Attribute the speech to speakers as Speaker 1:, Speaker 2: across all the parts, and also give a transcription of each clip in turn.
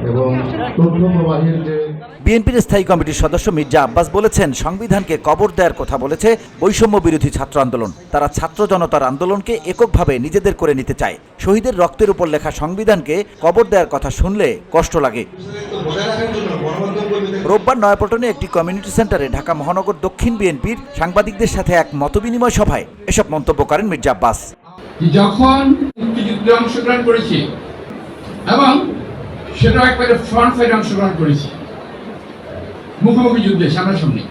Speaker 1: এবং তথ্য প্রবাহের যে
Speaker 2: বিএনপির স্থায়ী কমিটির সদস্য মির্জা আব্বাস বলেছেন, সংবিধানকে কবর দেওয়ার কথা বলেছে বৈষম্য বিরোধী ছাত্র আন্দোলন। তারা ছাত্র জনতার আন্দোলনকে এককভাবে নিজেদের করে নিতে চায়। শহীদের রক্তের উপর লেখা সংবিধানকে কবর দেওয়ার কথা শুনলে কষ্ট লাগে। রোববার নয়াপল্টনে একটি কমিউনিটি সেন্টারে ঢাকা মহানগর দক্ষিণ বিএনপির সাংবাদিকদের সাথে এক মতবিনিময় সভায় এসব মন্তব্য করেন মির্জা আব্বাস।
Speaker 3: যখন মুক্তিযুদ্ধে অংশগ্রহণ করেছি এবং সেটা একবারে ফ্রন্ট ফাইটে অংশগ্রহণ করেছি, মুখোমুখি যুদ্ধে সামনাসামনি,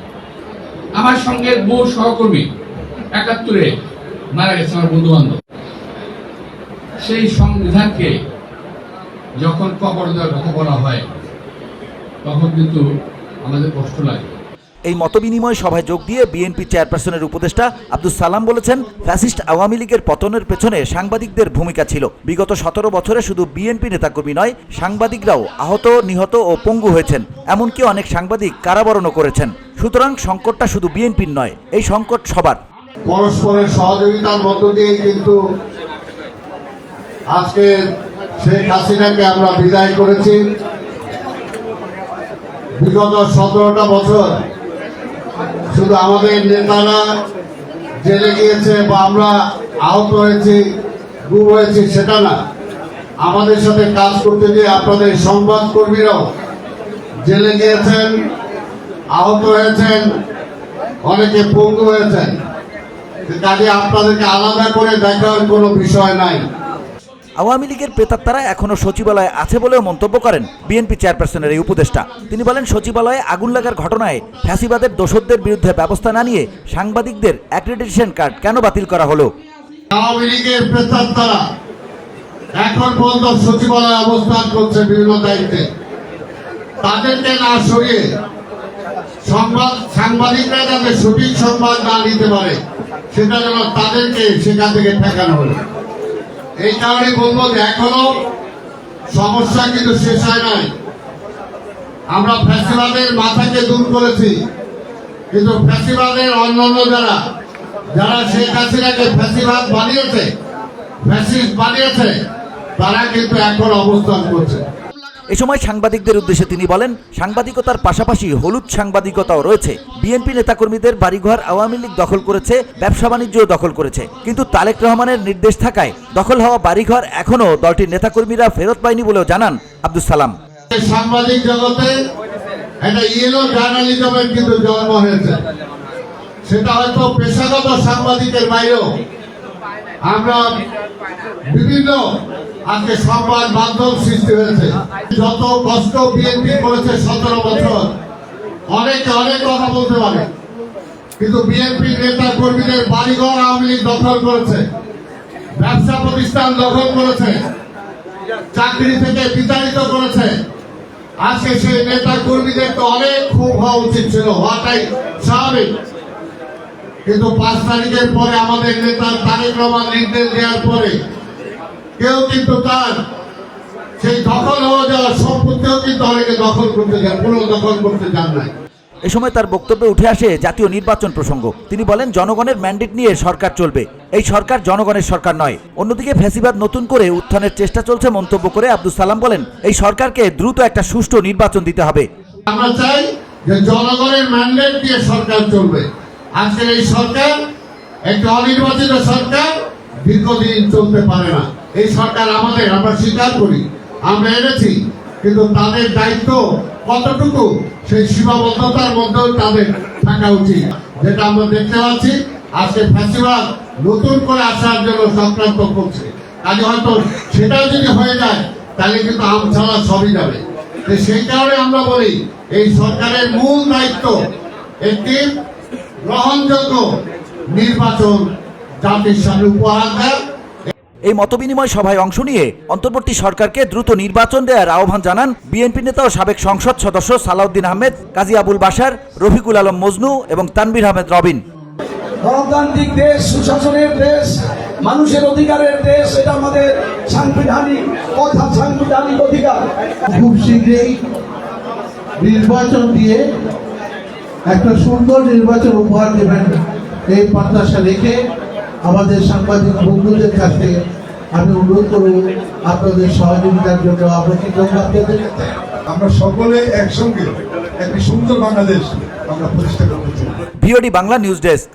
Speaker 3: আমার সঙ্গে বহু সহকর্মী ৭১ মারা গেছে, আমার বন্ধু বান্ধব। সেই সংবিধানকে যখন কবর দেওয়ার কথা বলা হয় তখন কিন্তু আমাদের কষ্ট লাগে।
Speaker 2: এই মতবিনিময় সভায় যোগ দিয়ে বিএনপি চেয়ারপারসনের উপদেষ্টা আব্দুস সালাম বলেছেন, ফ্যাসিস্ট আওয়ামী লীগের পতনের পেছনে সাংবাদিকদের ভূমিকা ছিল। বিগত ১৭ বছরে শুধু বিএনপি নেতাকর্মী নয়, সাংবাদিকরাও আহত, নিহত ও পঙ্গু হয়েছেন। এমনকি অনেক সাংবাদিক কারাবরণও করেছেন। সুতরাং সংকটটা শুধু বিএনপির নয়, এই সংকট সবার।
Speaker 1: পরস্পরের সহযোগিতার মধ্য দিয়ে কিন্তু আজকে শেখ হাসিনাকে আমরা বিদায় করেছি। বিগত ১৭টা বছর শুধু আমাদের নেতারা জেলে গিয়েছে বা আমরা আহত হয়েছি, গুম হয়েছি সেটা না, আমাদের সাথে কাজ করতে গিয়ে আপনাদের সংবাদ কর্মীরাও জেলে গিয়েছেন, আহত হয়েছেন, অনেকে পঙ্গু হয়েছেন। কাজে আপনাদেরকে আলাদা করে দেখার কোনো বিষয় নাই।
Speaker 2: আওয়ামী লীগের প্রেতাত্মারা এখনও সচিবালয়ে আছে বলেও মন্তব্য করেন বিএনপি চেয়ারপারসনের এই উপদেষ্টা। তিনি বলেন, সচিবালয়ে আগুন লাগার ঘটনায় ফ্যাসিবাদের দোষরদের বিরুদ্ধে ব্যবস্থা না নিয়ে সাংবাদিকদের অ্যাক্রেডিটেশন কার্ড কেন বাতিল করা হলো?
Speaker 1: আওয়ামী লীগের প্রেতাত্মারা এখন পর্যন্ত সচিবালয়ে অবস্থান করছে বিভিন্ন দায়িত্বে। তাদেরকে না সরিয়ে সাংবাদিকরা যাতে সঠিক সংবাদ না নিতে পারে সেটা যেন তাদেরকে সেখান থেকে ঠেকানো হলো। এই কারণে বলবো যে এখনো সমস্যা কিন্তু শেষ হয় নাই। আমরা ফ্যাসিবাদের মাথাকে দূর করেছি, কিন্তু ফ্যাসিবাদের অন্যান্য যারা শেখ হাসিনাকে ফ্যাসিবাদ বানিয়েছে, ফ্যাসিস্ট বানিয়েছে, তারা কিন্তু এখন অবস্থান করছে।
Speaker 2: এ সময় সাংবাদিকদের উদ্দেশ্যে তিনি বলেন, সাংবাদিকতার পাশাপাশি হলুদ সাংবাদিকতাও রয়েছে। বিএনপি নেতাকর্মীদের বাড়িঘর আওয়ামী লীগ দখল করেছে, ব্যবসা বাণিজ্যও দখল করেছে। কিন্তু তারেক রহমানের নির্দেশ থাকায় দখল হওয়া বাড়িঘর এখনো দলটির নেতাকর্মীরা ফেরত পায়নি বলেও জানান আব্দুস সালাম।
Speaker 1: সাংবাদিক জগতে একটা ইয়েলো জার্নালিজমের কিন্তু জন্ম হয়েছে। সেটা হয়তো পেশাগত সাংবাদিকের বাইরেও আমরা বিভিন্ন আজকে সংবাদ মাধ্যম সৃষ্টি হয়েছে। যত কষ্ট বিএনপি করেছে ১৭ বছর, অনেকে অনেক কথা বলতে পারে, কিন্তু বিএনপি নেতা কর্মীদের বাড়িঘর আওয়ামী লীগ দখল করেছে, ব্যবসা প্রতিষ্ঠান দখল করেছে, চাকরি থেকে বিতাড়িত করেছে। আজকে সেই নেতা কর্মীদের তো অনেক খুব হওয়া উচিত ছিল, হওয়াটাই স্বাভাবিক। কিন্তু ৫ তারিখের পরে আমাদের নেতা তারেক রহমান নির্দেশ দেওয়ার পরে কেউ কিন্তু তার সেই দখল হওয়া যাওয়ার সম্পত্তিও কিন্তু অনেকে দখল করতে যান, পুনর্দখল করতে যান নাই।
Speaker 2: এ সময় তার বক্তব্যে উঠে আসে জাতীয় নির্বাচন প্রসঙ্গ। তিনি বলেন, জনগণের ম্যান্ডেট নিয়ে সরকার চলবে, এই সরকার জনগণের সরকার নয়। অন্যদিকে ফ্যাসিবাদ নতুন করে উত্থানের চেষ্টা চলছে মন্তব্য করে আব্দুস সালাম বলেন, এই সরকারকে দ্রুত একটা সুষ্ঠু নির্বাচন দিতে হবে।
Speaker 1: আমরা চাই যে জনগণের ম্যান্ডেট দিয়ে সরকার চলবে। আজকের এই সরকার একটা অনির্বাচিত সরকার, দীর্ঘদিন চলতে পারে না। এই সরকার আমাদের, আমরা স্বীকার করি, আমরা এনেছি, কিন্তু তাদের দায়িত্ব কতটুকু সেই সীমাবদ্ধতার মধ্যেও তাদের থাকা উচিত। যেটা আমরা দেখতে পাচ্ছি আজকে ফ্যাসিবাদ নতুন করে আসার জন্য চক্রান্ত করছে। কাজে হয়তো সেটাও যদি হয়ে যায় তাহলে কিন্তু আম ছাড়া সবই যাবে। সেই কারণে আমরা বলি, এই সরকারের মূল দায়িত্ব একটি গ্রহণযোগ্য নির্বাচন জাতির সামনে উপহার দেয়।
Speaker 2: এই মতবিনিময় সভায় অংশ নিয়ে অন্তর্বর্তী সরকারকে দ্রুত নির্বাচন দেওয়ার আহ্বান জানান বিএনপি নেতা ও সাবেক সংসদ সদস্য সালাউদ্দিন আহমেদ, কাজী আবুল বাশার, রফিকুল আলম মজনু এবং তানভীর আহমেদ রবিন।
Speaker 4: গণতান্ত্রিক দেশ, সুশাসনের দেশ, মানুষের অধিকারের দেশ, এটা আমাদের সাংবিধানিক কথা, সাংবিধানিক অধিকার।
Speaker 5: খুব শীঘ্রই নির্বাচন দিয়ে একটা সুন্দর নির্বাচন উপহার দেবেন এই প্রত্যাশা রেখে আমাদের সাংবাদিক বন্ধুদের কাছে আমি অনুরোধ করব আপনাদের সহযোগিতার জন্য। আমরা কৃতজ্ঞ আপনাদের।
Speaker 6: আমরা সকলে একসঙ্গে একটি সুন্দর বাংলাদেশ আমরা প্রতিষ্ঠা করতে চাই।
Speaker 2: VOD Bangla news desk.